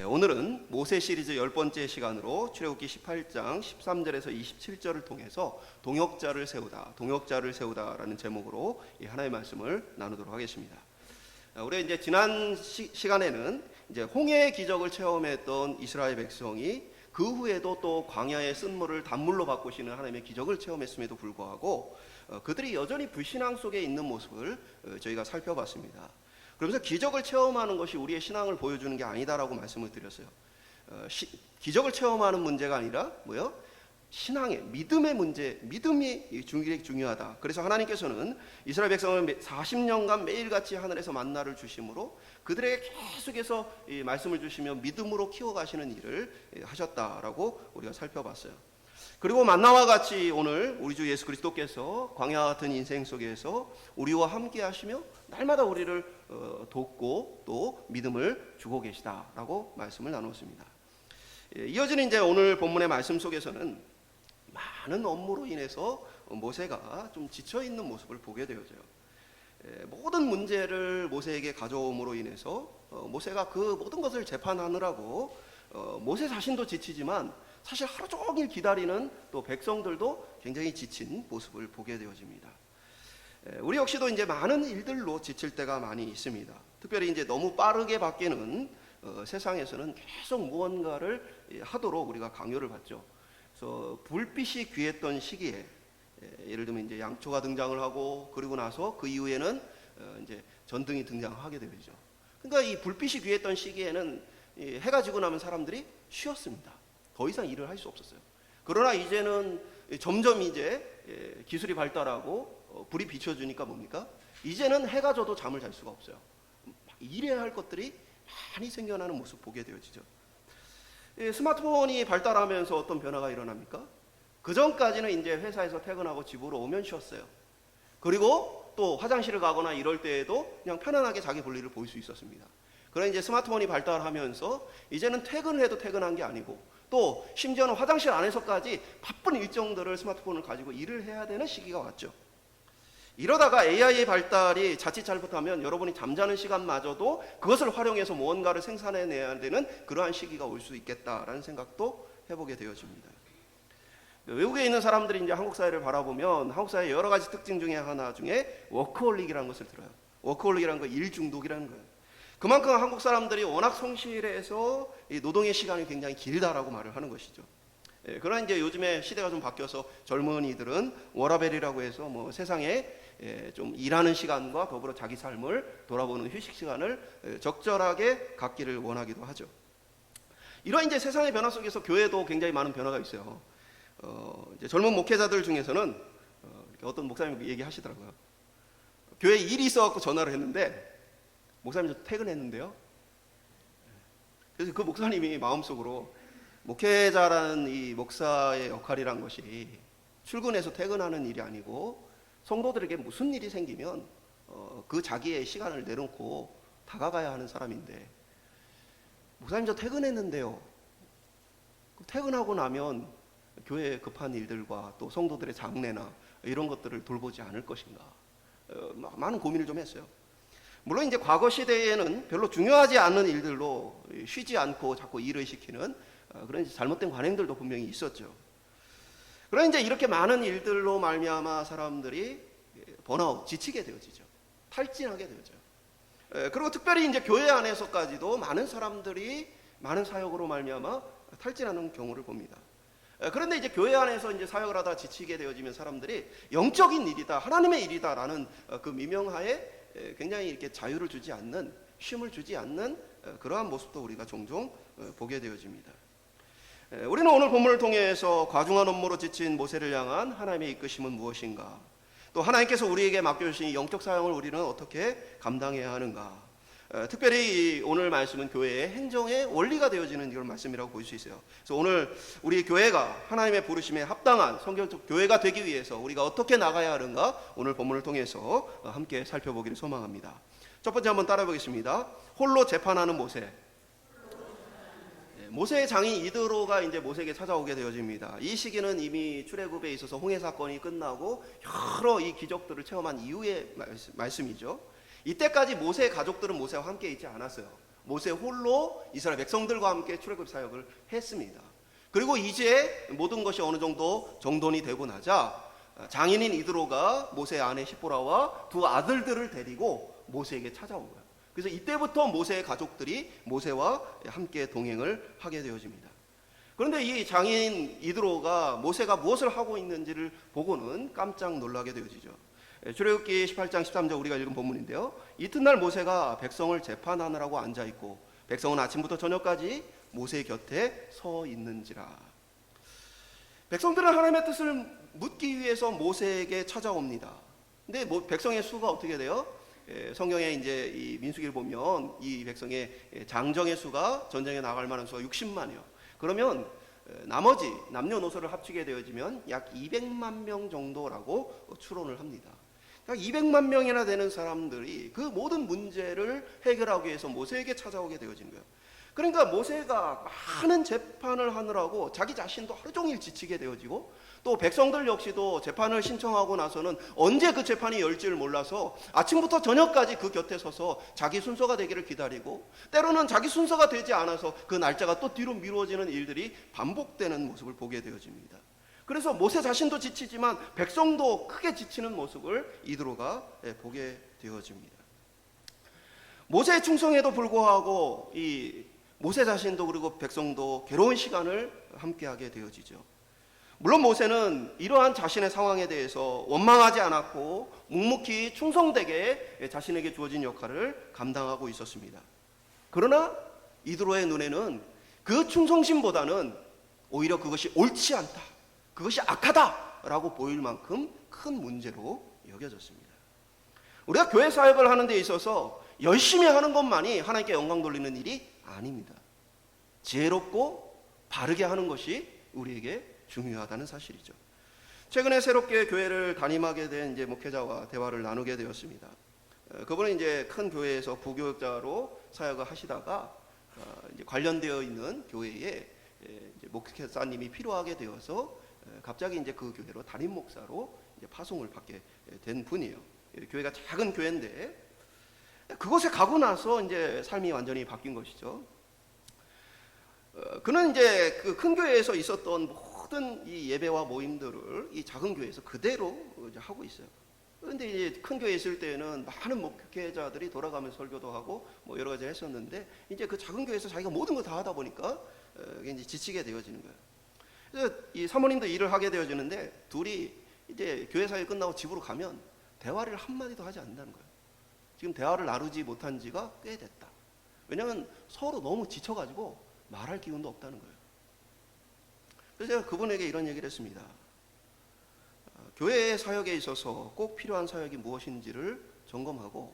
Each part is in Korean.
오늘은 모세 시리즈 10번째 시간으로 출애굽기 18장 13절에서 27절을 통해서 동역자를 세우다라는 제목으로 하나님의 말씀을 나누도록 하겠습니다. 우리 이제 지난 시간에는 이제 홍해의 기적을 체험했던 이스라엘 백성이 그 후에도 또 광야의 쓴물을 단물로 바꾸시는 하나님의 기적을 체험했음에도 불구하고 그들이 여전히 불신앙 속에 있는 모습을 저희가 살펴봤습니다. 그러면서 기적을 체험하는 것이 우리의 신앙을 보여주는 게 아니다라고 말씀을 드렸어요. 기적을 체험하는 문제가 아니라 신앙의 믿음의 문제, 믿음이 중요하다. 그래서 하나님께서는 이스라엘 백성을 40년간 매일같이 하늘에서 만나를 주심으로 그들에게 계속해서 이 말씀을 주시며 믿음으로 키워가시는 일을 하셨다라고 우리가 살펴봤어요. 그리고 만나와 같이 오늘 우리 주 예수 그리스도께서 광야 같은 인생 속에서 우리와 함께 하시며 날마다 우리를 돕고 또 믿음을 주고 계시다라고 말씀을 나누었습니다. 이어지는 이제 오늘 본문의 말씀 속에서는 많은 업무로 인해서 모세가 좀 지쳐있는 모습을 보게 되어져요. 모든 문제를 모세에게 가져옴으로 인해서 모세가 그 모든 것을 재판하느라고 모세 자신도 지치지만 사실 하루 종일 기다리는 또 백성들도 굉장히 지친 모습을 보게 되어집니다. 우리 역시도 이제 많은 일들로 지칠 때가 많이 있습니다. 특별히 이제 너무 빠르게 바뀌는 세상에서는 계속 무언가를 하도록 우리가 강요를 받죠. 그래서 불빛이 귀했던 시기에 예를 들면 이제 양초가 등장을 하고 그리고 나서 그 이후에는 이제 전등이 등장하게 되죠. 그러니까 이 불빛이 귀했던 시기에는 해가 지고 나면 사람들이 쉬었습니다. 더 이상 일을 할 수 없었어요. 그러나 이제는 점점 이제 기술이 발달하고 불이 비춰주니까 뭡니까? 이제는 해가 져도 잠을 잘 수가 없어요. 일해야 할 것들이 많이 생겨나는 모습 보게 되어지죠. 스마트폰이 발달하면서 어떤 변화가 일어납니까? 그 전까지는 이제 회사에서 퇴근하고 집으로 오면 쉬었어요. 그리고 또 화장실을 가거나 이럴 때에도 그냥 편안하게 자기 볼일을 볼 수 있었습니다. 그러나 이제 스마트폰이 발달하면서 이제는 퇴근을 해도 퇴근한 게 아니고 또 심지어는 화장실 안에서까지 바쁜 일정들을 스마트폰을 가지고 일을 해야 되는 시기가 왔죠. 이러다가 AI의 발달이 자칫 잘못하면 여러분이 잠자는 시간마저도 그것을 활용해서 무언가를 생산해내야 되는 그러한 시기가 올 수 있겠다라는 생각도 해보게 되어집니다. 외국에 있는 사람들이 이제 한국 사회를 바라보면 한국 사회의 여러 가지 특징 중에 하나 중에 워커홀릭이라는 것을 들어요. 워커홀릭이라는 거 일 중독이라는 거예요. 그만큼 한국 사람들이 워낙 성실해서 이 노동의 시간이 굉장히 길다라고 말을 하는 것이죠. 그러나 이제 요즘에 시대가 좀 바뀌어서 젊은이들은 워라벨이라고 해서 세상에 좀 일하는 시간과 더불어 자기 삶을 돌아보는 휴식 시간을 적절하게 갖기를 원하기도 하죠. 이런 이제 세상의 변화 속에서 교회도 굉장히 많은 변화가 있어요. 이제 젊은 목회자들 중에서는 어떤 목사님이 얘기하시더라고요. 교회에 일이 있어갖고 전화를 했는데 목사님 저 퇴근했는데요. 그래서 그 목사님이 마음속으로 목회자라는 이 목사의 역할이란 것이 출근해서 퇴근하는 일이 아니고 성도들에게 무슨 일이 생기면 그 자기의 시간을 내놓고 다가가야 하는 사람인데 목사님 저 퇴근했는데요. 퇴근하고 나면 교회에 급한 일들과 또 성도들의 장례나 이런 것들을 돌보지 않을 것인가 많은 고민을 좀 했어요. 물론 이제 과거 시대에는 별로 중요하지 않은 일들로 쉬지 않고 자꾸 일을 시키는 그런 잘못된 관행들도 분명히 있었죠. 그러나 이제 이렇게 많은 일들로 말미암아 사람들이 번아웃, 지치게 되어지죠. 탈진하게 되어져요. 그리고 특별히 이제 교회 안에서까지도 많은 사람들이 많은 사역으로 말미암아 탈진하는 경우를 봅니다. 그런데 이제 교회 안에서 이제 사역을 하다 지치게 되어지면 사람들이 영적인 일이다, 하나님의 일이다라는 그 미명하에 굉장히 이렇게 자유를 주지 않는, 쉼을 주지 않는 그러한 모습도 우리가 종종 보게 되어집니다. 우리는 오늘 본문을 통해서 과중한 업무로 지친 모세를 향한 하나님의 이끄심은 무엇인가? 또 하나님께서 우리에게 맡겨주신 영적 사역을 우리는 어떻게 감당해야 하는가? 특별히 오늘 말씀은 교회의 행정의 원리가 되어지는 이런 말씀이라고 볼 수 있어요. 그래서 오늘 우리 교회가 하나님의 부르심에 합당한 성경적 교회가 되기 위해서 우리가 어떻게 나가야 하는가 오늘 본문을 통해서 함께 살펴보기를 소망합니다. 첫 번째 한번 따라 보겠습니다. 홀로 재판하는 모세. 모세의 장인 이드로가 이제 모세에게 찾아오게 되어집니다. 이 시기는 이미 출애굽에 있어서 홍해 사건이 끝나고 여러 이 기적들을 체험한 이후의 말씀이죠. 이때까지 모세의 가족들은 모세와 함께 있지 않았어요. 모세 홀로 이스라엘 백성들과 함께 출애굽 사역을 했습니다. 그리고 이제 모든 것이 어느 정도 정돈이 되고 나자 장인인 이드로가 모세의 아내 시보라와 두 아들들을 데리고 모세에게 찾아온 거예요. 그래서 이때부터 모세의 가족들이 모세와 함께 동행을 하게 되어집니다. 그런데 이 장인 이드로가 모세가 무엇을 하고 있는지를 보고는 깜짝 놀라게 되어지죠. 출애굽기 18장 13절 우리가 읽은 본문인데요. 이튿날 모세가 백성을 재판하느라고 앉아있고 백성은 아침부터 저녁까지 모세 곁에 서 있는지라. 백성들은 하나님의 뜻을 묻기 위해서 모세에게 찾아옵니다. 근데 백성의 수가 어떻게 돼요? 성경에 이제 이 민수기를 보면 이 백성의 장정의 수가 전쟁에 나갈 만한 수가 60만이요. 그러면 나머지 남녀노소를 합치게 되어지면 약 200만 명 정도라고 추론을 합니다. 그러니까 200만 명이나 되는 사람들이 그 모든 문제를 해결하기 위해서 모세에게 찾아오게 되어진 거예요. 그러니까 모세가 많은 재판을 하느라고 자기 자신도 하루 종일 지치게 되어지고 또 백성들 역시도 재판을 신청하고 나서는 언제 그 재판이 열지를 몰라서 아침부터 저녁까지 그 곁에 서서 자기 순서가 되기를 기다리고 때로는 자기 순서가 되지 않아서 그 날짜가 또 뒤로 미루어지는 일들이 반복되는 모습을 보게 되어집니다. 그래서 모세 자신도 지치지만 백성도 크게 지치는 모습을 이드로가 보게 되어집니다. 모세의 충성에도 불구하고 이 모세 자신도 그리고 백성도 괴로운 시간을 함께하게 되어지죠. 물론 모세는 이러한 자신의 상황에 대해서 원망하지 않았고 묵묵히 충성되게 자신에게 주어진 역할을 감당하고 있었습니다. 그러나 이드로의 눈에는 그 충성심보다는 오히려 그것이 옳지 않다, 그것이 악하다라고 보일 만큼 큰 문제로 여겨졌습니다. 우리가 교회 사역을 하는 데 있어서 열심히 하는 것만이 하나님께 영광 돌리는 일이 아닙니다. 지혜롭고 바르게 하는 것이 우리에게 중요하다는 사실이죠. 최근에 새롭게 교회를 담임하게 된 이제 목회자와 대화를 나누게 되었습니다. 그분은 이제 큰 교회에서 부교육자로 사역을 하시다가 이제 관련되어 있는 교회에 이제 목회자님이 필요하게 되어서 갑자기 이제 그 교회로 담임 목사로 이제 파송을 받게 된 분이에요. 교회가 작은 교회인데 그곳에 가고 나서 이제 삶이 완전히 바뀐 것이죠. 그는 이제 그 큰 교회에서 있었던 모든 이 예배와 모임들을 이 작은 교회에서 그대로 이제 하고 있어요. 그런데 이제 큰 교회에 있을 때는 많은 목회자들이 돌아가면서 설교도 하고 뭐 여러 가지 했었는데 이제 그 작은 교회에서 자기가 모든 걸 다 하다 보니까 이제 지치게 되어지는 거예요. 그래서 이 사모님도 일을 하게 되어지는데 둘이 이제 교회 사역 끝나고 집으로 가면 대화를 한마디도 하지 않는다는 거예요. 지금 대화를 나누지 못한 지가 꽤 됐다. 왜냐하면 서로 너무 지쳐가지고 말할 기운도 없다는 거예요. 그래서 제가 그분에게 이런 얘기를 했습니다. 교회의 사역에 있어서 꼭 필요한 사역이 무엇인지를 점검하고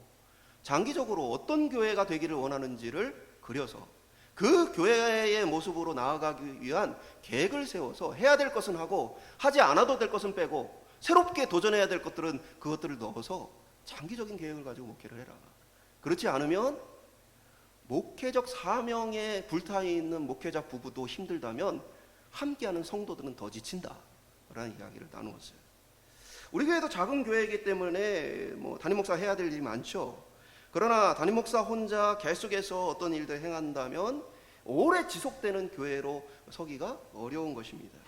장기적으로 어떤 교회가 되기를 원하는지를 그려서 그 교회의 모습으로 나아가기 위한 계획을 세워서 해야 될 것은 하고 하지 않아도 될 것은 빼고 새롭게 도전해야 될 것들은 그것들을 넣어서 장기적인 계획을 가지고 목회를 해라. 그렇지 않으면 목회적 사명에 불타 있는 목회자 부부도 힘들다면 함께하는 성도들은 더 지친다 라는 이야기를 나누었어요. 우리 교회도 작은 교회이기 때문에 뭐 담임 목사 해야 될 일이 많죠. 그러나 담임 목사 혼자 계속해서 어떤 일들 행한다면 오래 지속되는 교회로 서기가 어려운 것입니다.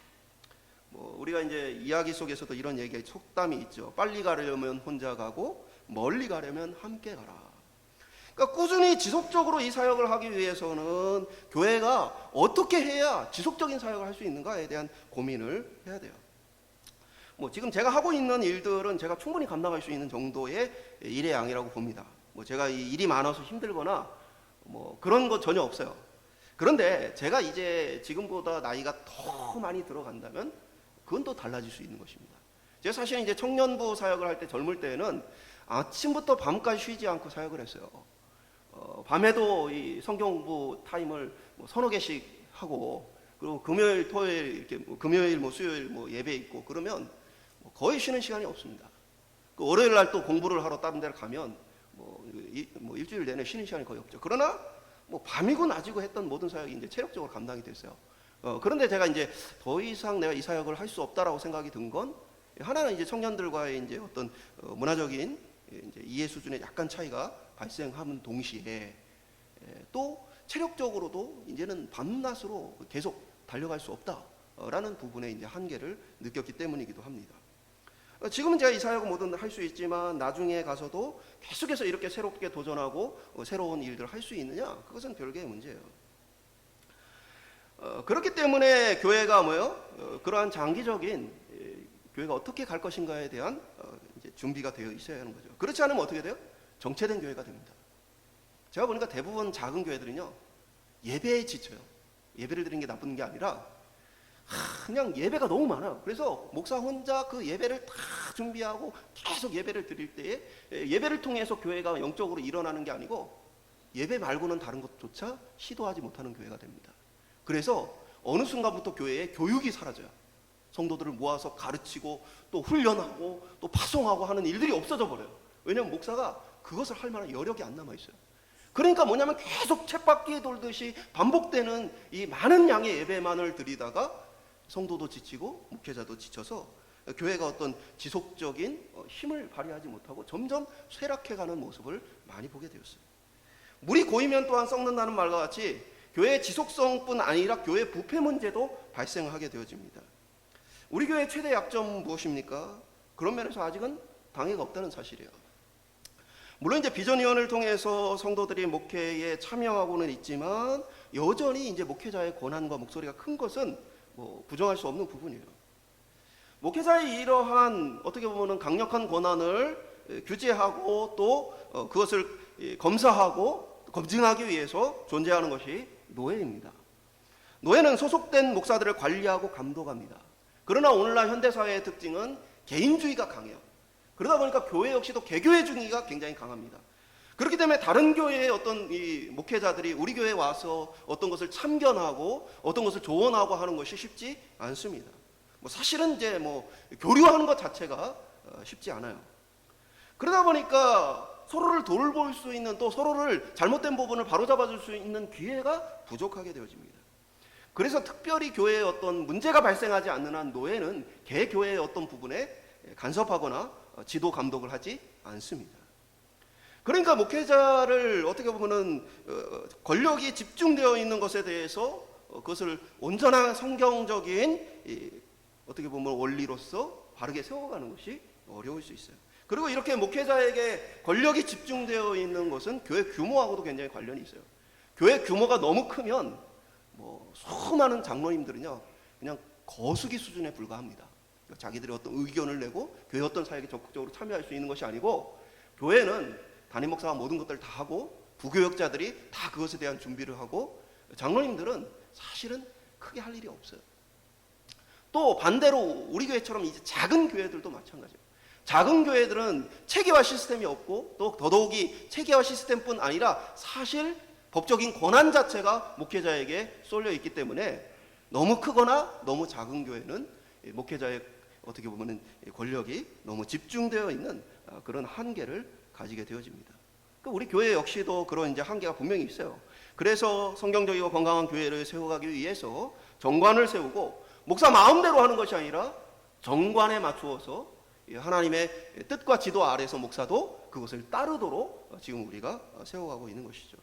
뭐 우리가 이제 이야기 속에서도 이런 얘기 속담이 있죠. 빨리 가려면 혼자 가고 멀리 가려면 함께 가라. 그러니까 꾸준히 지속적으로 이 사역을 하기 위해서는 교회가 어떻게 해야 지속적인 사역을 할 수 있는가에 대한 고민을 해야 돼요. 뭐 지금 제가 하고 있는 일들은 제가 충분히 감당할 수 있는 정도의 일의 양이라고 봅니다. 뭐 제가 이 일이 많아서 힘들거나 뭐 그런 거 전혀 없어요. 그런데 제가 이제 지금보다 나이가 더 많이 들어간다면 그건 또 달라질 수 있는 것입니다. 제가 사실은 이제 청년부 사역을 할 때 젊을 때는 아침부터 밤까지 쉬지 않고 사역을 했어요. 밤에도 이 성경 공부 타임을 뭐 서너 개씩 하고 그리고 금요일, 토요일 이렇게 금요일, 뭐 수요일 뭐 예배 있고 그러면 거의 쉬는 시간이 없습니다. 그 월요일 날 또 공부를 하러 다른 데를 가면 뭐 일주일 내내 쉬는 시간이 거의 없죠. 그러나 뭐 밤이고 낮이고 했던 모든 사역이 이제 체력적으로 감당이 됐어요. 그런데 제가 이제 더 이상 내가 이 사역을 할 수 없다라고 생각이 든 건 하나는 이제 청년들과의 이제 어떤 문화적인 이제 이해 수준의 약간 차이가 발생하는 동시에 또 체력적으로도 이제는 밤낮으로 계속 달려갈 수 없다라는 부분에 이제 한계를 느꼈기 때문이기도 합니다. 지금은 제가 이사하고 뭐든 할 수 있지만 나중에 가서도 계속해서 이렇게 새롭게 도전하고 새로운 일들을 할 수 있느냐? 그것은 별개의 문제예요. 그렇기 때문에 교회가 그러한 장기적인 교회가 어떻게 갈 것인가에 대한 이제 준비가 되어 있어야 하는 거죠. 그렇지 않으면 어떻게 돼요? 정체된 교회가 됩니다. 제가 보니까 대부분 작은 교회들은요, 예배에 지쳐요. 예배를 드리는 게 나쁜 게 아니라 그냥 예배가 너무 많아. 그래서 목사 혼자 그 예배를 다 준비하고 계속 예배를 드릴 때에 예배를 통해서 교회가 영적으로 일어나는 게 아니고 예배 말고는 다른 것조차 시도하지 못하는 교회가 됩니다. 그래서 어느 순간부터 교회에 교육이 사라져요. 성도들을 모아서 가르치고 또 훈련하고 또 파송하고 하는 일들이 없어져 버려요. 왜냐하면 목사가 그것을 할 만한 여력이 안 남아있어요. 그러니까 뭐냐면 계속 쳇바퀴 돌듯이 반복되는 이 많은 양의 예배만을 드리다가 성도도 지치고 목회자도 지쳐서 교회가 어떤 지속적인 힘을 발휘하지 못하고 점점 쇠락해가는 모습을 많이 보게 되었어요. 물이 고이면 또한 썩는다는 말과 같이 교회의 지속성뿐 아니라 교회 부패 문제도 발생하게 되어집니다. 우리 교회의 최대 약점 무엇입니까? 그런 면에서 아직은 방해가 없다는 사실이에요. 물론 이제 비전위원회를 통해서 성도들이 목회에 참여하고는 있지만 여전히 이제 목회자의 권한과 목소리가 큰 것은 부정할 수 없는 부분이에요. 목회자의 이러한 어떻게 보면은 강력한 권한을 규제하고 또 그것을 검사하고 검증하기 위해서 존재하는 것이 노예입니다. 노예는 소속된 목사들을 관리하고 감독합니다. 그러나 오늘날 현대사회의 특징은 개인주의가 강해요. 그러다 보니까 교회 역시도 개교회 주의가 굉장히 강합니다. 그렇기 때문에 다른 교회의 어떤 이 목회자들이 우리 교회에 와서 어떤 것을 참견하고 어떤 것을 조언하고 하는 것이 쉽지 않습니다. 사실은 이제 교류하는 것 자체가 쉽지 않아요. 그러다 보니까 서로를 돌볼 수 있는 또 서로를 잘못된 부분을 바로잡아줄 수 있는 기회가 부족하게 되어집니다. 그래서 특별히 교회에 어떤 문제가 발생하지 않는 한 노예는 개교회의 어떤 부분에 간섭하거나 지도 감독을 하지 않습니다. 그러니까 목회자를 어떻게 보면은 권력이 집중되어 있는 것에 대해서 그것을 온전한 성경적인 어떻게 보면 원리로서 바르게 세워가는 것이 어려울 수 있어요. 그리고 이렇게 목회자에게 권력이 집중되어 있는 것은 교회 규모하고도 굉장히 관련이 있어요. 교회 규모가 너무 크면 수많은 장로님들은요 그냥 거수기 수준에 불과합니다. 자기들이 어떤 의견을 내고 교회 어떤 사역에 적극적으로 참여할 수 있는 것이 아니고 교회는 담임 목사가 모든 것들을 다 하고 부교역자들이 다 그것에 대한 준비를 하고 장로님들은 사실은 크게 할 일이 없어요. 또 반대로 우리 교회처럼 이제 작은 교회들도 마찬가지예요. 작은 교회들은 체계화 시스템이 없고 또 더더욱이 체계화 시스템뿐 아니라 사실 법적인 권한 자체가 목회자에게 쏠려 있기 때문에 너무 크거나 너무 작은 교회는 목회자의 어떻게 보면 권력이 너무 집중되어 있는 그런 한계를 가지게 되어집니다. 우리 교회 역시도 그런 이제 한계가 분명히 있어요. 그래서 성경적이고 건강한 교회를 세워가기 위해서 정관을 세우고 목사 마음대로 하는 것이 아니라 정관에 맞추어서 하나님의 뜻과 지도 아래서 목사도 그것을 따르도록 지금 우리가 세워가고 있는 것이죠.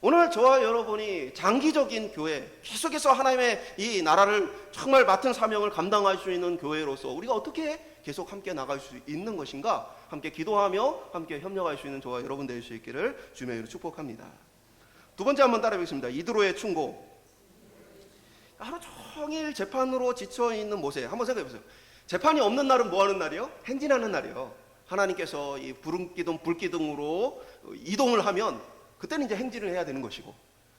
오늘 저와 여러분이 장기적인 교회, 계속해서 하나님의 이 나라를 정말 맡은 사명을 감당할 수 있는 교회로서 우리가 어떻게 계속 함께 나갈 수 있는 것인가, 함께 기도하며 함께 협력할 수 있는 저와 여러분 될 수 있기를 주의 이름으로 축복합니다. 두 번째 한번 따라해보겠습니다. 이드로의 충고. 하루 종일 재판으로 지쳐있는 모세, 한번 생각해보세요. 재판이 없는 날은 뭐하는 날이요? 행진하는 날이요. 하나님께서 이 불기둥, 불기둥으로 이동을 하면 그때는 이제 행진을 해야 되는 것이고,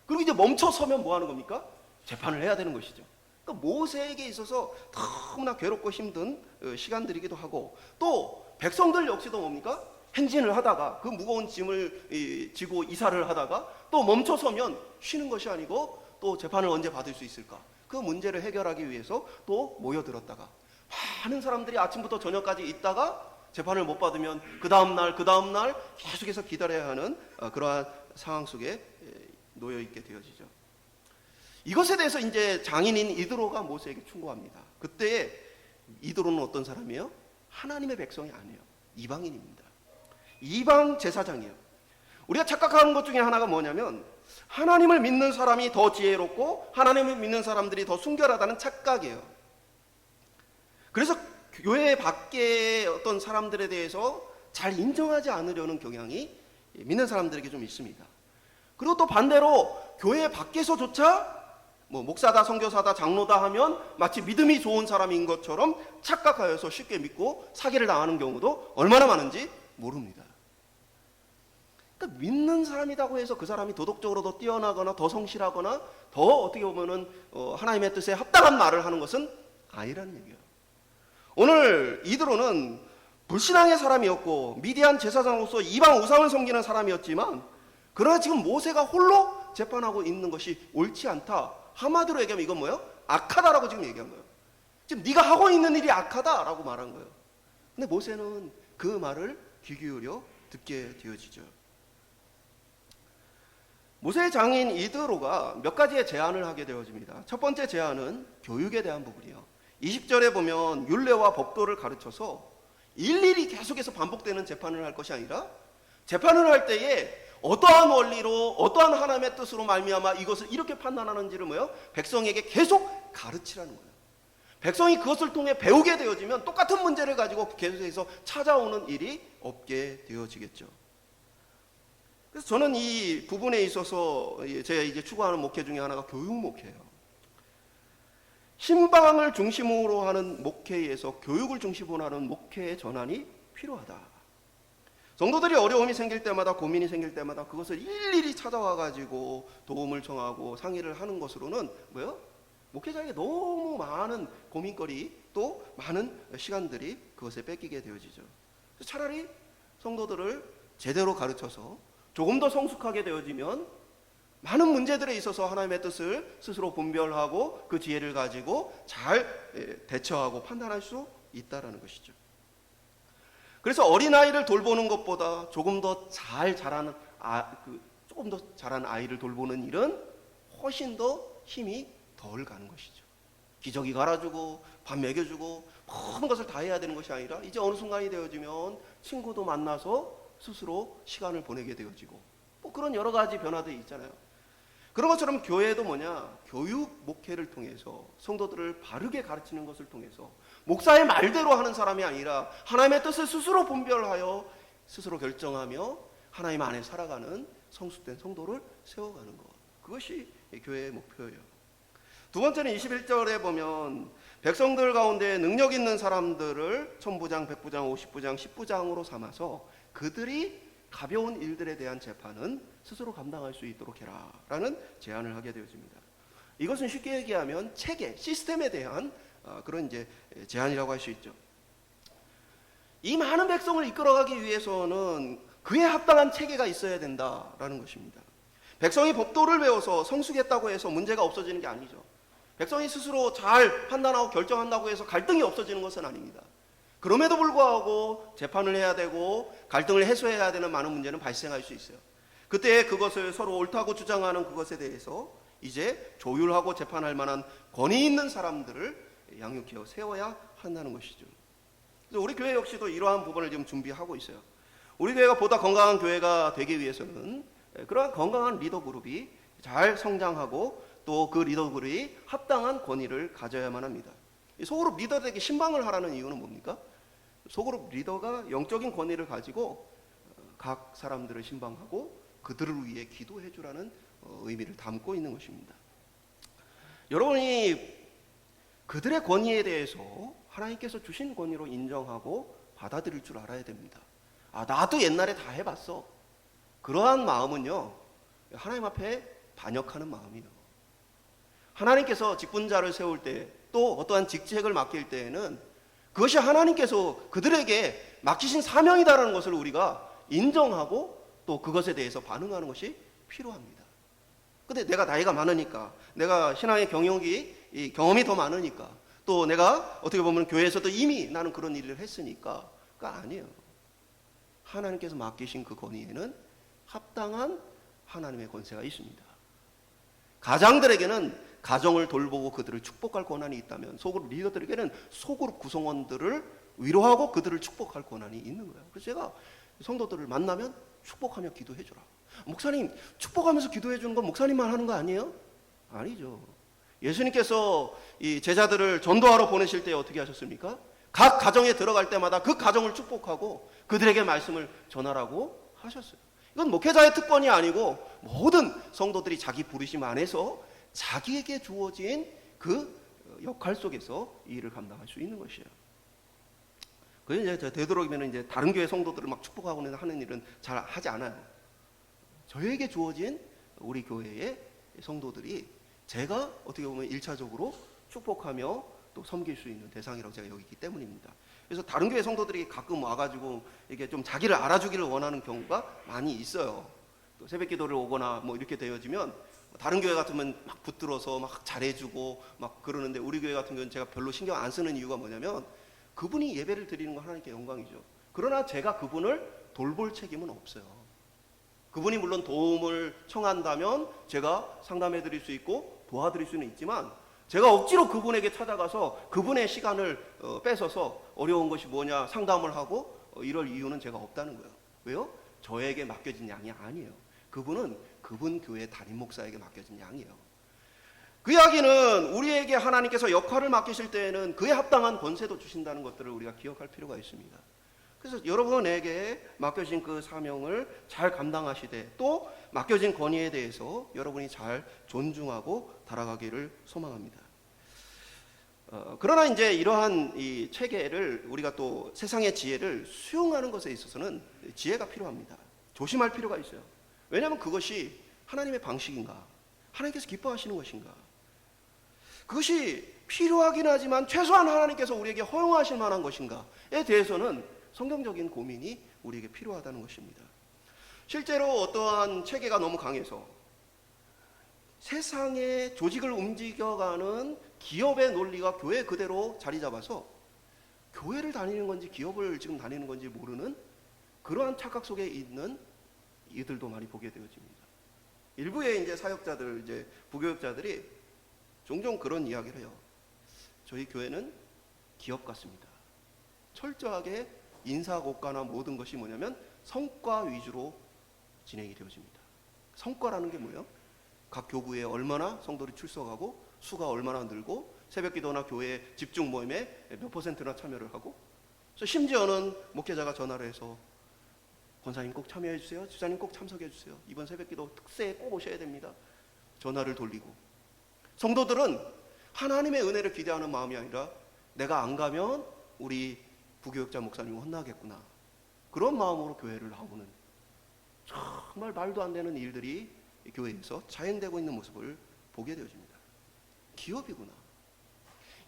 그리고 이제 멈춰서면 뭐 하는 겁니까? 재판을 해야 되는 것이죠. 그러니까 모세에게 있어서 너무나 괴롭고 힘든 시간들이기도 하고, 또 백성들 역시도 뭡니까? 행진을 하다가 그 무거운 짐을 지고 이사를 하다가 또 멈춰서면 쉬는 것이 아니고 또 재판을 언제 받을 수 있을까? 그 문제를 해결하기 위해서 또 모여들었다가 많은 사람들이 아침부터 저녁까지 있다가 재판을 못 받으면 그 다음날 계속해서 기다려야 하는 그러한 상황 속에 놓여 있게 되어지죠. 이것에 대해서 이제 장인인 이드로가 모세에게 충고합니다. 그때 이드로는 어떤 사람이에요? 하나님의 백성이 아니에요. 이방인입니다. 이방 제사장이에요. 우리가 착각하는 것 중에 하나가 뭐냐면 하나님을 믿는 사람이 더 지혜롭고 하나님을 믿는 사람들이 더 순결하다는 착각이에요. 그래서 교회 밖의 어떤 사람들에 대해서 잘 인정하지 않으려는 경향이 믿는 사람들에게 좀 있습니다. 그리고 또 반대로 교회 밖에서조차 목사다, 선교사다, 장로다 하면 마치 믿음이 좋은 사람인 것처럼 착각하여서 쉽게 믿고 사기를 당하는 경우도 얼마나 많은지 모릅니다. 그러니까 믿는 사람이라고 해서 그 사람이 도덕적으로 더 뛰어나거나 더 성실하거나 더 어떻게 보면은 하나님의 뜻에 합당한 말을 하는 것은 아니라는 얘기예요. 오늘 이드로는 불신앙의 사람이었고 미디안 제사장으로서 이방 우상을 섬기는 사람이었지만 그러나 지금 모세가 홀로 재판하고 있는 것이 옳지 않다. 한마디로 얘기하면 이건 뭐예요? 악하다라고 지금 얘기한 거예요. 지금 네가 하고 있는 일이 악하다라고 말한 거예요. 근데 모세는 그 말을 귀 기울여 듣게 되어지죠. 모세의 장인 이드로가 몇 가지의 제안을 하게 되어집니다. 첫 번째 제안은 교육에 대한 부분이에요. 20절에 보면 율례와 법도를 가르쳐서 일일이 계속해서 반복되는 재판을 할 것이 아니라 재판을 할 때에 어떠한 원리로 어떠한 하나님의 뜻으로 말미암아 이것을 이렇게 판단하는지를 백성에게 계속 가르치라는 거예요. 백성이 그것을 통해 배우게 되어지면 똑같은 문제를 가지고 계속해서 찾아오는 일이 없게 되어지겠죠. 그래서 저는 이 부분에 있어서 제가 이제 추구하는 목회 중에 하나가 교육 목회예요. 신방을 중심으로 하는 목회에서 교육을 중심으로 하는 목회의 전환이 필요하다. 성도들이 어려움이 생길 때마다 고민이 생길 때마다 그것을 일일이 찾아와 가지고 도움을 청하고 상의를 하는 것으로는 목회자에게 너무 많은 고민거리 또 많은 시간들이 그것에 뺏기게 되어지죠. 차라리 성도들을 제대로 가르쳐서 조금 더 성숙하게 되어지면 많은 문제들에 있어서 하나님의 뜻을 스스로 분별하고 그 지혜를 가지고 잘 대처하고 판단할 수 있다는 것이죠. 그래서 어린아이를 돌보는 것보다 조금 더 잘 자라는 조금 더 자란 아이를 돌보는 일은 훨씬 더 힘이 덜 가는 것이죠. 기저귀 갈아주고 밥 먹여주고 모든 것을 다 해야 되는 것이 아니라 이제 어느 순간이 되어지면 친구도 만나서 스스로 시간을 보내게 되어지고 그런 여러 가지 변화들이 있잖아요. 그런 것처럼 교회도 교육 목회를 통해서 성도들을 바르게 가르치는 것을 통해서 목사의 말대로 하는 사람이 아니라 하나님의 뜻을 스스로 분별하여 스스로 결정하며 하나님 안에 살아가는 성숙된 성도를 세워가는 것, 그것이 교회의 목표예요. 두 번째는 21절에 보면 백성들 가운데 능력 있는 사람들을 천부장, 백부장, 50부장, 10부장으로 삼아서 그들이 가벼운 일들에 대한 재판은 스스로 감당할 수 있도록 해라 라는 제안을 하게 되어집니다. 이것은 쉽게 얘기하면 체계, 시스템에 대한 그런 이제 제안이라고 할 수 있죠. 이 많은 백성을 이끌어가기 위해서는 그에 합당한 체계가 있어야 된다라는 것입니다. 백성이 법도를 배워서 성숙했다고 해서 문제가 없어지는 게 아니죠. 백성이 스스로 잘 판단하고 결정한다고 해서 갈등이 없어지는 것은 아닙니다. 그럼에도 불구하고 재판을 해야 되고 갈등을 해소해야 되는 많은 문제는 발생할 수 있어요. 그때 그것을 서로 옳다고 주장하는 그것에 대해서 이제 조율하고 재판할 만한 권위 있는 사람들을 양육해 세워야 한다는 것이죠. 그래서 우리 교회 역시도 이러한 부분을 지금 준비하고 있어요. 우리 교회가 보다 건강한 교회가 되기 위해서는 그러한 건강한 리더 그룹이 잘 성장하고 또 그 리더 그룹이 합당한 권위를 가져야만 합니다. 소그룹 리더들에게 신방을 하라는 이유는 뭡니까? 소그룹 리더가 영적인 권위를 가지고 각 사람들을 신방하고 그들을 위해 기도해 주라는 의미를 담고 있는 것입니다. 여러분이 그들의 권위에 대해서 하나님께서 주신 권위로 인정하고 받아들일 줄 알아야 됩니다. 나도 옛날에 다 해봤어. 그러한 마음은요, 하나님 앞에 반역하는 마음이에요. 하나님께서 직분자를 세울 때 또 어떠한 직책을 맡길 때에는 그것이 하나님께서 그들에게 맡기신 사명이다라는 것을 우리가 인정하고 또 그것에 대해서 반응하는 것이 필요합니다. 근데 내가 나이가 많으니까, 내가 신앙의 경험이 더 많으니까, 또 내가 어떻게 보면 교회에서도 이미 나는 그런 일을 했으니까가 아니에요. 하나님께서 맡기신 그 권위에는 합당한 하나님의 권세가 있습니다. 가장들에게는 가정을 돌보고 그들을 축복할 권한이 있다면 소그룹 리더들에게는 소그룹 구성원들을 위로하고 그들을 축복할 권한이 있는 거예요. 그래서 제가 성도들을 만나면 축복하며 기도해 주라. 목사님, 축복하면서 기도해 주는 건 목사님만 하는 거 아니에요? 아니죠. 예수님께서 이 제자들을 전도하러 보내실 때 어떻게 하셨습니까? 각 가정에 들어갈 때마다 그 가정을 축복하고 그들에게 말씀을 전하라고 하셨어요. 이건 목회자의 특권이 아니고 모든 성도들이 자기 부르심 안에서 자기에게 주어진 그 역할 속에서 이 일을 감당할 수 있는 것이에요. 그게 이제 되도록이면 이제 다른 교회 성도들을 막 축복하고 하는 일은 잘 하지 않아요. 저에게 주어진 우리 교회의 성도들이 제가 어떻게 보면 1차적으로 축복하며 또 섬길 수 있는 대상이라고 제가 여기기 때문입니다. 그래서 다른 교회 성도들이 가끔 와가지고 이게 좀 자기를 알아주기를 원하는 경우가 많이 있어요. 또 새벽 기도를 오거나 뭐 이렇게 되어지면 다른 교회 같으면 막 붙들어서 막 잘해주고 막 그러는데 우리 교회 같은 경우는 제가 별로 신경 안 쓰는 이유가 뭐냐면 그분이 예배를 드리는 건 하나님께 영광이죠. 그러나 제가 그분을 돌볼 책임은 없어요. 그분이 물론 도움을 청한다면 제가 상담해 드릴 수 있고 도와드릴 수는 있지만 제가 억지로 그분에게 찾아가서 그분의 시간을 뺏어서 어려운 것이 뭐냐 상담을 하고 이럴 이유는 제가 없다는 거예요. 왜요? 저에게 맡겨진 양이 아니에요. 그분은 그분 교회 담임 목사에게 맡겨진 양이에요. 그 이야기는 우리에게 하나님께서 역할을 맡기실 때에는 그에 합당한 권세도 주신다는 것들을 우리가 기억할 필요가 있습니다. 그래서 여러분에게 맡겨진 그 사명을 잘 감당하시되 또 맡겨진 권위에 대해서 여러분이 잘 존중하고 달아가기를 소망합니다. 그러나 이제 이러한 이 체계를 우리가 또 세상의 지혜를 수용하는 것에 있어서는 지혜가 필요합니다. 조심할 필요가 있어요. 왜냐하면 그것이 하나님의 방식인가? 하나님께서 기뻐하시는 것인가? 그것이 필요하긴 하지만 최소한 하나님께서 우리에게 허용하실 만한 것인가에 대해서는 성경적인 고민이 우리에게 필요하다는 것입니다. 실제로 어떠한 체계가 너무 강해서 세상의 조직을 움직여가는 기업의 논리가 교회 그대로 자리 잡아서 교회를 다니는 건지 기업을 지금 다니는 건지 모르는 그러한 착각 속에 있는 이들도 많이 보게 되어집니다. 일부의 이제 사역자들, 이제 부교육자들이 종종 그런 이야기를 해요. 저희 교회는 기업 같습니다. 철저하게 인사고과나 모든 것이 뭐냐면 성과 위주로 진행이 되어집니다. 성과라는 게 뭐예요? 각 교구에 얼마나 성도들이 출석하고 수가 얼마나 늘고 새벽기도나 교회 집중 모임에 몇 %나 참여를 하고, 그래서 심지어는 목회자가 전화를 해서 권사님 꼭 참여해 주세요. 집사님 꼭 참석해 주세요. 이번 새벽기도 특세에 꼭 오셔야 됩니다. 전화를 돌리고, 성도들은 하나님의 은혜를 기대하는 마음이 아니라 내가 안 가면 우리 부교육자 목사님 혼나겠구나, 그런 마음으로 교회를 나오는 정말 말도 안 되는 일들이 교회에서 자행되고 있는 모습을 보게 되어집니다. 기업이구나.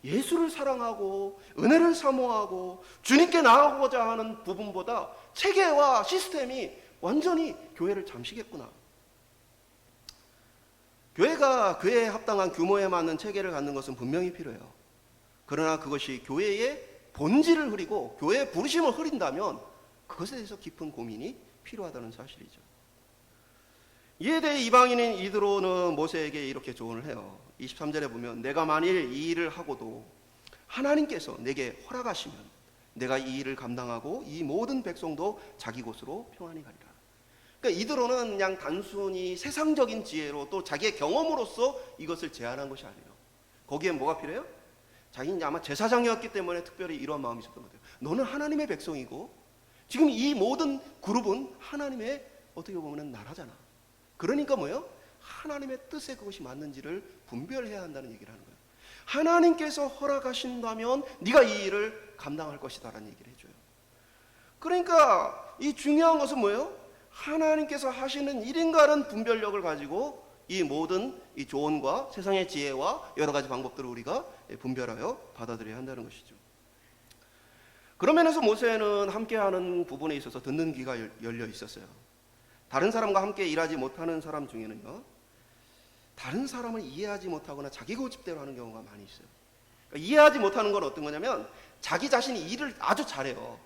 예수를 사랑하고 은혜를 사모하고 주님께 나아가고자 하는 부분보다 체계와 시스템이 완전히 교회를 잠시겠구나. 교회가 그에 합당한 규모에 맞는 체계를 갖는 것은 분명히 필요해요. 그러나 그것이 교회의 본질을 흐리고 교회의 부르심을 흐린다면 그것에 대해서 깊은 고민이 필요하다는 사실이죠. 이에 대해 이방인인 이드로는 모세에게 이렇게 조언을 해요. 23절에 보면 내가 만일 이 일을 하고도 하나님께서 내게 허락하시면 내가 이 일을 감당하고 이 모든 백성도 자기 곳으로 평안히 가리라. 그러니까 이드로는 그냥 단순히 세상적인 지혜로 또 자기의 경험으로서 이것을 제안한 것이 아니에요. 거기에 뭐가 필요해요? 자기는 아마 제사장이었기 때문에 특별히 이런 마음이 있었던 것 같아요. 너는 하나님의 백성이고 지금 이 모든 그룹은 하나님의 어떻게 보면 나라잖아. 그러니까 뭐예요? 하나님의 뜻에 그것이 맞는지를 분별해야 한다는 얘기를 하는 거예요. 하나님께서 허락하신다면 네가 이 일을 감당할 것이다 라는 얘기를 해줘요. 그러니까 이 중요한 것은 뭐예요? 하나님께서 하시는 일인가라는 분별력을 가지고 이 모든 이 조언과 세상의 지혜와 여러 가지 방법들을 우리가 분별하여 받아들여야 한다는 것이죠. 그런 면에서 모세는 함께하는 부분에 있어서 듣는 귀가 열려 있었어요. 다른 사람과 함께 일하지 못하는 사람 중에는요, 다른 사람을 이해하지 못하거나 자기 고집대로 하는 경우가 많이 있어요. 그러니까 이해하지 못하는 건 어떤 거냐면 자기 자신이 일을 아주 잘해요.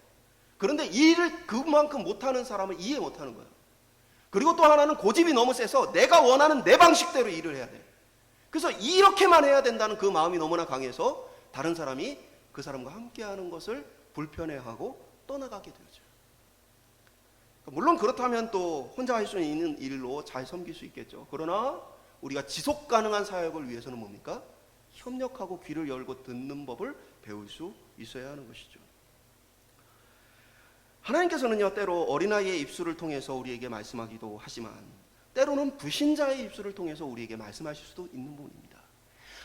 그런데 이 일을 그만큼 못하는 사람을 이해 못하는 거예요. 그리고 또 하나는 고집이 너무 세서 내가 원하는 내 방식대로 일을 해야 돼. 그래서 이렇게만 해야 된다는 그 마음이 너무나 강해서 다른 사람이 그 사람과 함께하는 것을 불편해하고 떠나가게 되죠. 물론 그렇다면 또 혼자 할 수 있는 일로 잘 섬길 수 있겠죠. 그러나 우리가 지속 가능한 사역을 위해서는 뭡니까? 협력하고 귀를 열고 듣는 법을 배울 수 있어야 하는 것이죠. 하나님께서는요, 때로 어린아이의 입술을 통해서 우리에게 말씀하기도 하지만 때로는 불신자의 입술을 통해서 우리에게 말씀하실 수도 있는 분입니다.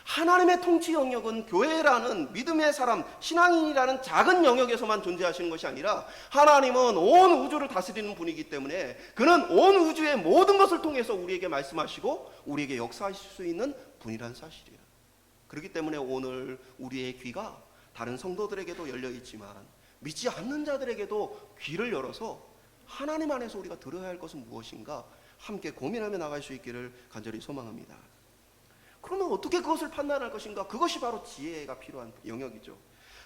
하나님의 통치 영역은 교회라는 믿음의 사람, 신앙인이라는 작은 영역에서만 존재하시는 것이 아니라 하나님은 온 우주를 다스리는 분이기 때문에 그는 온 우주의 모든 것을 통해서 우리에게 말씀하시고 우리에게 역사하실 수 있는 분이라는 사실이에요. 그렇기 때문에 오늘 우리의 귀가 다른 성도들에게도 열려 있지만 믿지 않는 자들에게도 귀를 열어서 하나님 안에서 우리가 들어야 할 것은 무엇인가 함께 고민하며 나갈 수 있기를 간절히 소망합니다. 그러면 어떻게 그것을 판단할 것인가? 그것이 바로 지혜가 필요한 영역이죠.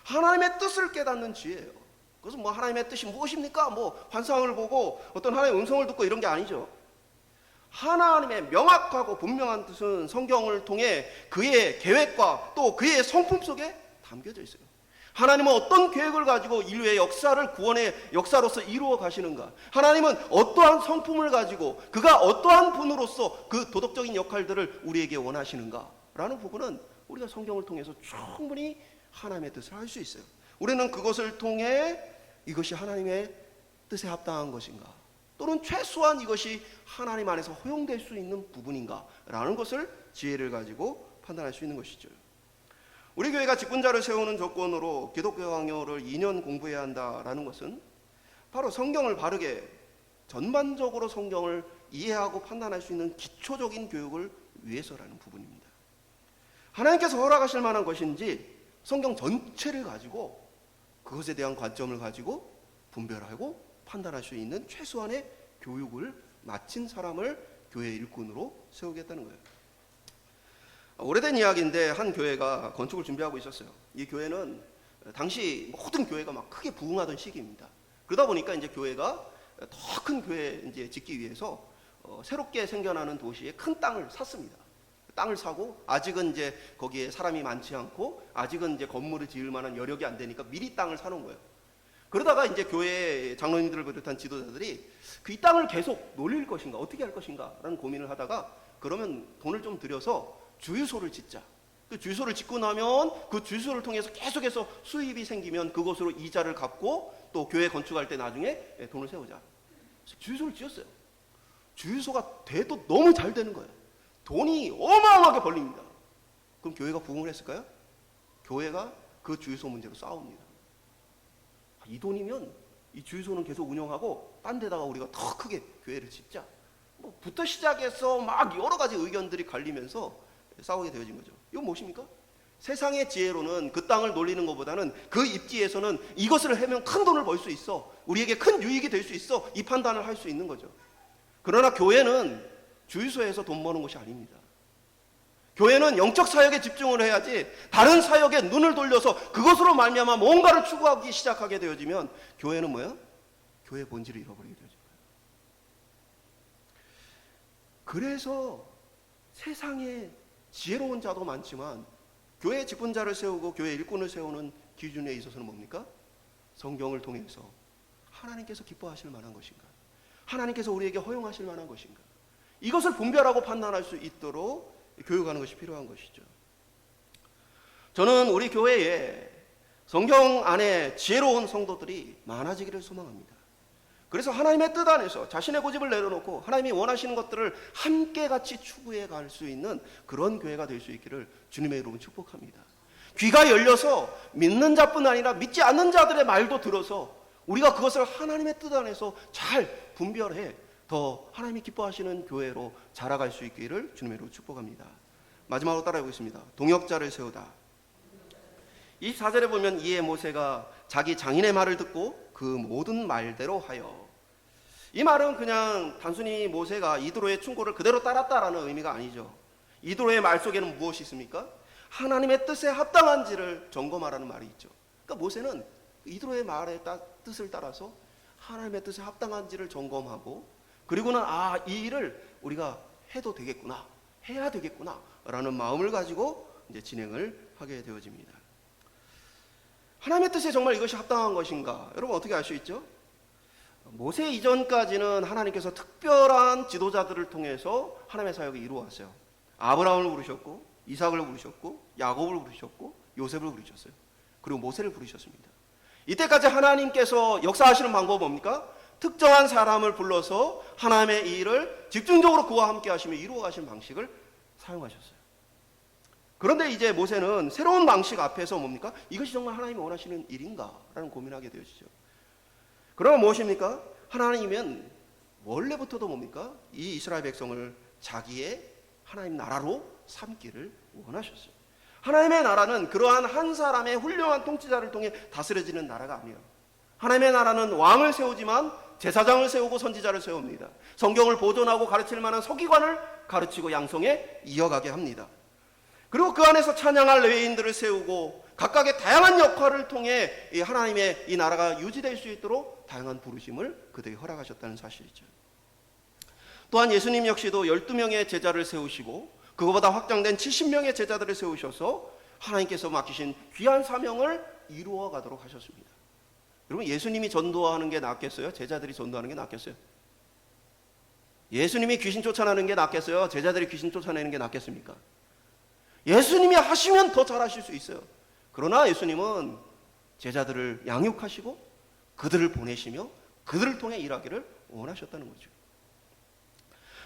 하나님의 뜻을 깨닫는 지혜예요. 그것은 뭐 하나님의 뜻이 무엇입니까? 뭐 환상을 보고 어떤 하나님의 음성을 듣고 이런 게 아니죠. 하나님의 명확하고 분명한 뜻은 성경을 통해 그의 계획과 또 그의 성품 속에 담겨져 있어요. 하나님은 어떤 계획을 가지고 인류의 역사를 구원의 역사로서 이루어 가시는가? 하나님은 어떠한 성품을 가지고 그가 어떠한 분으로서 그 도덕적인 역할들을 우리에게 원하시는가? 라는 부분은 우리가 성경을 통해서 충분히 하나님의 뜻을 알 수 있어요. 우리는 그것을 통해 이것이 하나님의 뜻에 합당한 것인가? 또는 최소한 이것이 하나님 안에서 허용될 수 있는 부분인가? 라는 것을 지혜를 가지고 판단할 수 있는 것이죠. 우리 교회가 직분자를 세우는 조건으로 기독교 강요를 2년 공부해야 한다라는 것은 바로 성경을 바르게 전반적으로 성경을 이해하고 판단할 수 있는 기초적인 교육을 위해서라는 부분입니다. 하나님께서 허락하실 만한 것인지 성경 전체를 가지고 그것에 대한 관점을 가지고 분별하고 판단할 수 있는 최소한의 교육을 마친 사람을 교회 일꾼으로 세우겠다는 거예요. 오래된 이야기인데 한 교회가 건축을 준비하고 있었어요. 이 교회는 당시 모든 교회가 막 크게 부흥하던 시기입니다. 그러다 보니까 이제 교회가 더 큰 교회 이제 짓기 위해서 새롭게 생겨나는 도시에 큰 땅을 샀습니다. 땅을 사고 아직은 이제 거기에 사람이 많지 않고 아직은 이제 건물을 지을 만한 여력이 안 되니까 미리 땅을 사놓은 거예요. 그러다가 이제 교회 장로님들을 비롯한 지도자들이 그 이 땅을 계속 놀릴 것인가 어떻게 할 것인가라는 고민을 하다가 그러면 돈을 좀 들여서 주유소를 짓자. 그 주유소를 짓고 나면 그 주유소를 통해서 계속해서 수입이 생기면 그것으로 이자를 갚고 또 교회 건축할 때 나중에 돈을 세우자. 그래서 주유소를 지었어요. 주유소가 돼도 너무 잘 되는 거예요. 돈이 어마어마하게 벌립니다. 그럼 교회가 부흥을 했을까요? 교회가 그 주유소 문제로 싸웁니다. 이 돈이면 이 주유소는 계속 운영하고 딴 데다가 우리가 더 크게 교회를 짓자. 뭐 부터 시작해서 막 여러 가지 의견들이 갈리면서 싸우게 되어진 거죠. 이건 무엇입니까? 세상의 지혜로는 그 땅을 놀리는 것보다는 그 입지에서는 이것을 하면 큰 돈을 벌 수 있어. 우리에게 큰 유익이 될 수 있어. 이 판단을 할 수 있는 거죠. 그러나 교회는 주유소에서 돈 버는 것이 아닙니다. 교회는 영적 사역에 집중을 해야지 다른 사역에 눈을 돌려서 그것으로 말미암아 뭔가를 추구하기 시작하게 되어지면 교회는 뭐야? 교회의 본질을 잃어버리게 되어집니다. 그래서 세상에 지혜로운 자도 많지만 교회 직분자를 세우고 교회 일꾼을 세우는 기준에 있어서는 뭡니까? 성경을 통해서 하나님께서 기뻐하실 만한 것인가? 하나님께서 우리에게 허용하실 만한 것인가? 이것을 분별하고 판단할 수 있도록 교육하는 것이 필요한 것이죠. 저는 우리 교회에 성경 안에 지혜로운 성도들이 많아지기를 소망합니다. 그래서 하나님의 뜻 안에서 자신의 고집을 내려놓고 하나님이 원하시는 것들을 함께 같이 추구해 갈 수 있는 그런 교회가 될 수 있기를 주님의 이름으로 축복합니다. 귀가 열려서 믿는 자뿐 아니라 믿지 않는 자들의 말도 들어서 우리가 그것을 하나님의 뜻 안에서 잘 분별해 더 하나님이 기뻐하시는 교회로 자라갈 수 있기를 주님의 이름으로 축복합니다. 마지막으로 따라해 보겠습니다. 동역자를 세우다. 24절에 보면 이에 모세가 자기 장인의 말을 듣고 그 모든 말대로 하여. 이 말은 그냥 단순히 모세가 이드로의 충고를 그대로 따랐다라는 의미가 아니죠. 이드로의 말 속에는 무엇이 있습니까? 하나님의 뜻에 합당한지를 점검하라는 말이 있죠. 그러니까 모세는 이드로의 말의 뜻을 따라서 하나님의 뜻에 합당한지를 점검하고 그리고는 이 일을 우리가 해도 되겠구나, 해야 되겠구나 라는 마음을 가지고 이제 진행을 하게 되어집니다. 하나님의 뜻에 정말 이것이 합당한 것인가? 여러분 어떻게 알 수 있죠? 모세 이전까지는 하나님께서 특별한 지도자들을 통해서 하나님의 사역을 이루어왔어요. 아브라함을 부르셨고, 이삭을 부르셨고, 야곱을 부르셨고, 요셉을 부르셨어요. 그리고 모세를 부르셨습니다. 이때까지 하나님께서 역사하시는 방법은 뭡니까? 특정한 사람을 불러서 하나님의 이 일을 집중적으로 그와 함께 하시며 이루어 가시는 방식을 사용하셨어요. 그런데 이제 모세는 새로운 방식 앞에서 뭡니까? 이것이 정말 하나님이 원하시는 일인가? 라는 고민하게 되어지죠. 그러면 무엇입니까? 하나님은 원래부터도 뭡니까? 이 이스라엘 백성을 자기의 하나님 나라로 삼기를 원하셨어요. 하나님의 나라는 그러한 한 사람의 훌륭한 통치자를 통해 다스려지는 나라가 아니에요. 하나님의 나라는 왕을 세우지만 제사장을 세우고 선지자를 세웁니다. 성경을 보존하고 가르칠 만한 서기관을 가르치고 양성해 이어가게 합니다. 그리고 그 안에서 찬양할 레위인들을 세우고 각각의 다양한 역할을 통해 이 하나님의 이 나라가 유지될 수 있도록 다양한 부르심을 그들에게 허락하셨다는 사실이죠. 또한 예수님 역시도 12명의 제자를 세우시고 그거보다 확장된 70명의 제자들을 세우셔서 하나님께서 맡기신 귀한 사명을 이루어 가도록 하셨습니다. 여러분, 예수님이 전도하는 게 낫겠어요? 제자들이 전도하는 게 낫겠어요? 예수님이 귀신 쫓아내는 게 낫겠어요? 제자들이 귀신 쫓아내는 게 낫겠습니까? 예수님이 하시면 더 잘하실 수 있어요. 그러나 예수님은 제자들을 양육하시고 그들을 보내시며 그들을 통해 일하기를 원하셨다는 거죠.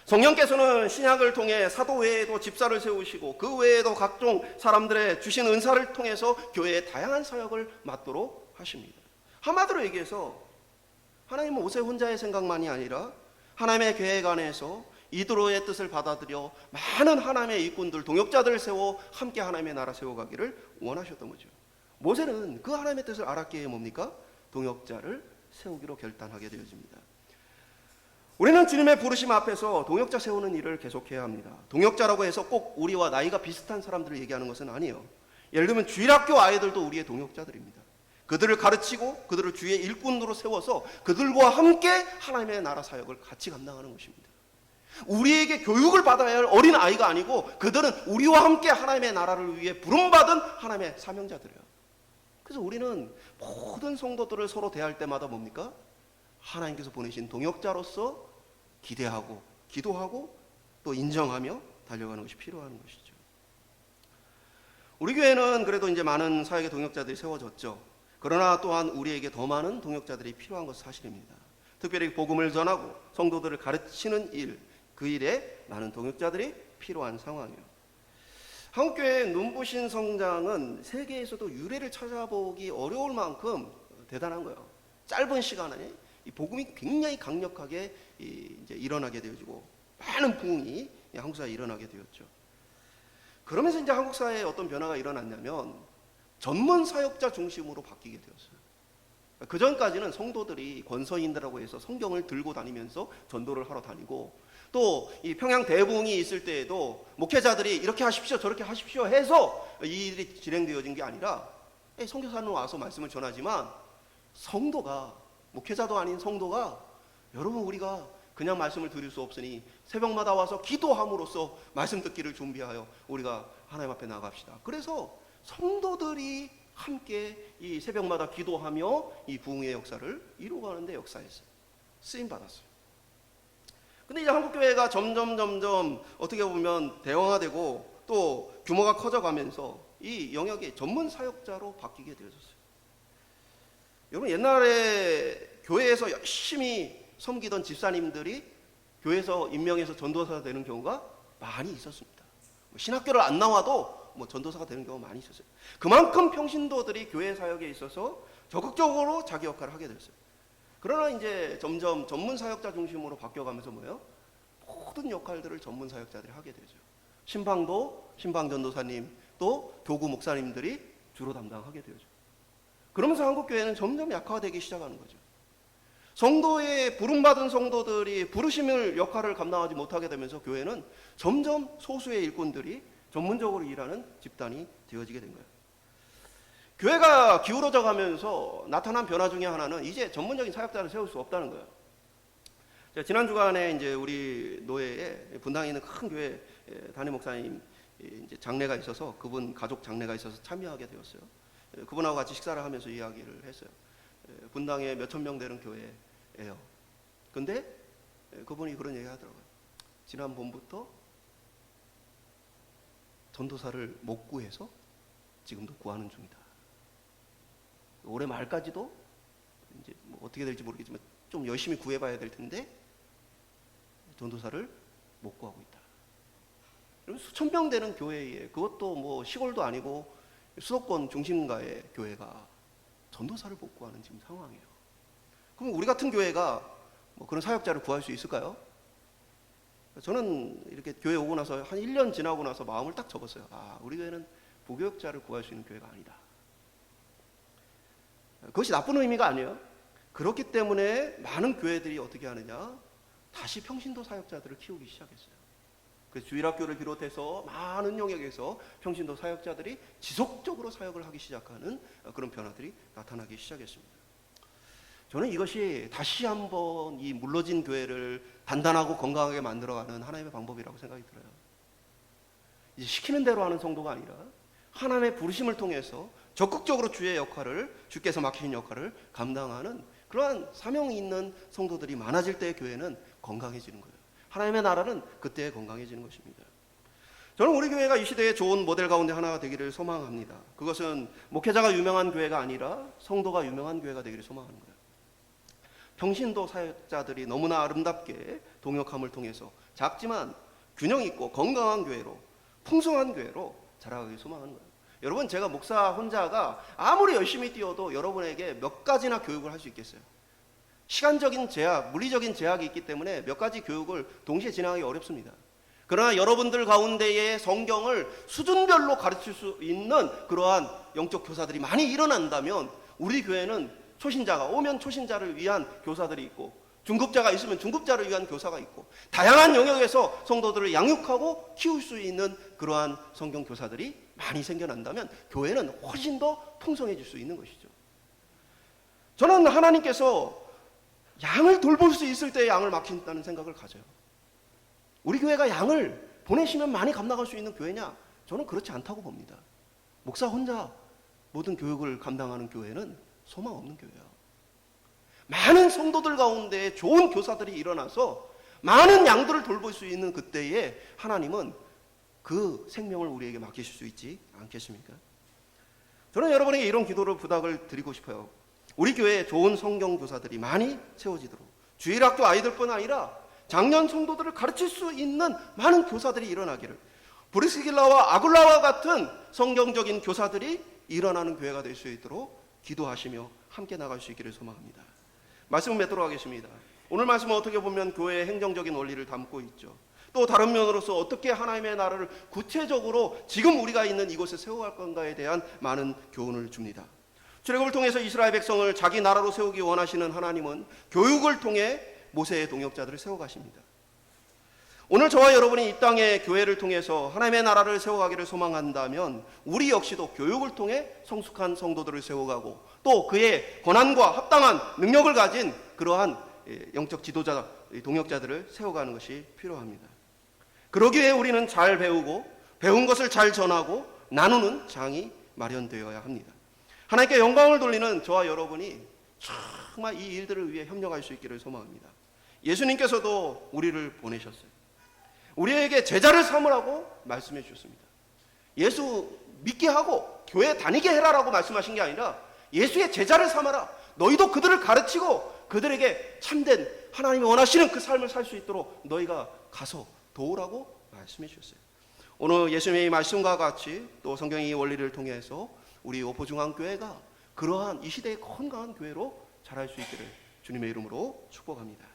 성령께서는 신약을 통해 사도 외에도 집사를 세우시고 그 외에도 각종 사람들의 주신 은사를 통해서 교회의 다양한 사역을 맡도록 하십니다. 한마디로 얘기해서 하나님은 모세 혼자의 생각만이 아니라 하나님의 계획 안에서 이드로의 뜻을 받아들여 많은 하나님의 일꾼들, 동역자들을 세워 함께 하나님의 나라 세워가기를 원하셨던 거죠. 모세는 그 하나님의 뜻을 알았기에 뭡니까? 동역자를 세우기로 결단하게 되어집니다. 우리는 주님의 부르심 앞에서 동역자 세우는 일을 계속해야 합니다. 동역자라고 해서 꼭 우리와 나이가 비슷한 사람들을 얘기하는 것은 아니에요. 예를 들면 주일학교 아이들도 우리의 동역자들입니다. 그들을 가르치고 그들을 주의 일꾼으로 세워서 그들과 함께 하나님의 나라 사역을 같이 감당하는 것입니다. 우리에게 교육을 받아야 할 어린 아이가 아니고 그들은 우리와 함께 하나님의 나라를 위해 부름받은 하나님의 사명자들이에요. 그래서 우리는 모든 성도들을 서로 대할 때마다 뭡니까? 하나님께서 보내신 동역자로서 기대하고 기도하고 또 인정하며 달려가는 것이 필요한 것이죠. 우리 교회는 그래도 이제 많은 사역의 동역자들이 세워졌죠. 그러나 또한 우리에게 더 많은 동역자들이 필요한 것은 사실입니다. 특별히 복음을 전하고 성도들을 가르치는 일, 그 일에 많은 동역자들이 필요한 상황이에요. 한국교회의 눈부신 성장은 세계에서도 유례를 찾아보기 어려울 만큼 대단한 거예요. 짧은 시간 안에 이 복음이 굉장히 강력하게 이제 일어나게 되어지고 많은 부흥이 한국 사회에 일어나게 되었죠. 그러면서 이제 한국 사회에 어떤 변화가 일어났냐면 전문 사역자 중심으로 바뀌게 되었어요. 그 전까지는 성도들이 권서인들이라고 해서 성경을 들고 다니면서 전도를 하러 다니고 또 이 평양 대부흥이 있을 때에도 목회자들이 이렇게 하십시오 저렇게 하십시오 해서 이 일이 진행되어진 게 아니라 선교사는 와서 말씀을 전하지만 성도가 목회자도 아닌 성도가 여러분 우리가 그냥 말씀을 드릴 수 없으니 새벽마다 와서 기도함으로써 말씀 듣기를 준비하여 우리가 하나님 앞에 나갑시다. 그래서 성도들이 함께 이 새벽마다 기도하며 이 부흥의 역사를 이루어가는데 역사했어요. 쓰임받았어요. 근데 이제 한국교회가 점점 어떻게 보면 대형화되고 또 규모가 커져가면서 이 영역이 전문 사역자로 바뀌게 되어졌어요. 여러분 옛날에 교회에서 열심히 섬기던 집사님들이 교회에서 임명해서 전도사가 되는 경우가 많이 있었습니다. 신학교를 안 나와도 전도사가 되는 경우가 많이 있었어요. 그만큼 평신도들이 교회 사역에 있어서 적극적으로 자기 역할을 하게 됐어요. 그러나 이제 점점 전문 사역자 중심으로 바뀌어가면서 뭐예요? 모든 역할들을 전문 사역자들이 하게 되죠. 신방도 신방전도사님 또 교구 목사님들이 주로 담당하게 되죠. 그러면서 한국교회는 점점 약화되기 시작하는 거죠. 성도의 부름받은 성도들이 부르심을 역할을 감당하지 못하게 되면서 교회는 점점 소수의 일꾼들이 전문적으로 일하는 집단이 되어지게 된 거예요. 교회가 기울어져 가면서 나타난 변화 중에 하나는 이제 전문적인 사역자를 세울 수 없다는 거예요. 지난 주간에 이제 우리 노예에 분당에 있는 큰 교회 담임 목사님 이제 장례가 있어서 그분 가족 장례가 있어서 참여하게 되었어요. 그분하고 같이 식사를 하면서 이야기를 했어요. 분당에 몇천 명 되는 교회예요. 근데 그분이 그런 얘기 하더라고요. 지난 봄부터 전도사를 못 구해서 지금도 구하는 중이다. 올해 말까지도 이제 뭐 어떻게 될지 모르겠지만 좀 열심히 구해봐야 될 텐데 전도사를 못 구하고 있다. 수천 명 되는 교회에, 그것도 뭐 시골도 아니고 수도권 중심가의 교회가 전도사를 못 구하는 지금 상황이에요. 그럼 우리 같은 교회가 뭐 그런 사역자를 구할 수 있을까요? 저는 이렇게 교회 오고 나서 한 1년 지나고 나서 마음을 딱 접었어요. 우리 교회는 부교육자를 구할 수 있는 교회가 아니다. 그것이 나쁜 의미가 아니에요. 그렇기 때문에 많은 교회들이 어떻게 하느냐, 다시 평신도 사역자들을 키우기 시작했어요. 그래서 주일학교를 비롯해서 많은 영역에서 평신도 사역자들이 지속적으로 사역을 하기 시작하는 그런 변화들이 나타나기 시작했습니다. 저는 이것이 다시 한번 이 물러진 교회를 단단하고 건강하게 만들어가는 하나님의 방법이라고 생각이 들어요. 이제 시키는 대로 하는 성도가 아니라 하나님의 부르심을 통해서 적극적으로 주의 역할을, 주께서 맡기신 역할을 감당하는 그러한 사명이 있는 성도들이 많아질 때 교회는 건강해지는 거예요. 하나님의 나라는 그때 건강해지는 것입니다. 저는 우리 교회가 이 시대의 좋은 모델 가운데 하나가 되기를 소망합니다. 그것은 목회자가 유명한 교회가 아니라 성도가 유명한 교회가 되기를 소망하는 거예요. 평신도 사역자들이 너무나 아름답게 동역함을 통해서 작지만 균형 있고 건강한 교회로, 풍성한 교회로 자라가길 소망하는 거예요. 여러분, 제가 목사 혼자가 아무리 열심히 뛰어도 여러분에게 몇 가지나 교육을 할 수 있겠어요? 시간적인 제약, 물리적인 제약이 있기 때문에 몇 가지 교육을 동시에 진행하기 어렵습니다. 그러나 여러분들 가운데에 성경을 수준별로 가르칠 수 있는 그러한 영적 교사들이 많이 일어난다면 우리 교회는 초신자가 오면 초신자를 위한 교사들이 있고, 중급자가 있으면 중급자를 위한 교사가 있고, 다양한 영역에서 성도들을 양육하고 키울 수 있는 그러한 성경 교사들이 많이 생겨난다면 교회는 훨씬 더 풍성해질 수 있는 것이죠. 저는 하나님께서 양을 돌볼 수 있을 때 양을 맡긴다는 생각을 가져요. 우리 교회가 양을 보내시면 많이 감당할 수 있는 교회냐? 저는 그렇지 않다고 봅니다. 목사 혼자 모든 교육을 감당하는 교회는 소망 없는 교회야. 많은 성도들 가운데 좋은 교사들이 일어나서 많은 양들을 돌볼 수 있는 그때에 하나님은 그 생명을 우리에게 맡기실 수 있지 않겠습니까? 저는 여러분에게 이런 기도를 부탁을 드리고 싶어요. 우리 교회에 좋은 성경 교사들이 많이 채워지도록, 주일학교 아이들뿐 아니라 장년 성도들을 가르칠 수 있는 많은 교사들이 일어나기를, 브리스길라와 아굴라와 같은 성경적인 교사들이 일어나는 교회가 될 수 있도록 기도하시며 함께 나갈 수 있기를 소망합니다. 말씀을 맺도록 하겠습니다. 오늘 말씀은 어떻게 보면 교회의 행정적인 원리를 담고 있죠. 또 다른 면으로서 어떻게 하나님의 나라를 구체적으로 지금 우리가 있는 이곳에 세워갈 건가에 대한 많은 교훈을 줍니다. 출애굽을 통해서 이스라엘 백성을 자기 나라로 세우기 원하시는 하나님은 교육을 통해 모세의 동역자들을 세워가십니다. 오늘 저와 여러분이 이 땅의 교회를 통해서 하나님의 나라를 세워가기를 소망한다면 우리 역시도 교육을 통해 성숙한 성도들을 세워가고 또 그의 권한과 합당한 능력을 가진 그러한 영적 지도자, 동역자들을 세워가는 것이 필요합니다. 그러기 위해 우리는 잘 배우고 배운 것을 잘 전하고 나누는 장이 마련되어야 합니다. 하나님께 영광을 돌리는 저와 여러분이 정말 이 일들을 위해 협력할 수 있기를 소망합니다. 예수님께서도 우리를 보내셨어요. 우리에게 제자를 삼으라고 말씀해 주셨습니다. 예수 믿게 하고 교회 다니게 해라라고 말씀하신 게 아니라 예수의 제자를 삼아라. 너희도 그들을 가르치고 그들에게 참된 하나님이 원하시는 그 삶을 살 수 있도록 너희가 가서 도우라고 말씀해 주셨어요. 오늘 예수님의 말씀과 같이 또 성경의 원리를 통해서 우리 오포중앙교회가 그러한 이 시대의 건강한 교회로 자랄 수 있기를 주님의 이름으로 축복합니다.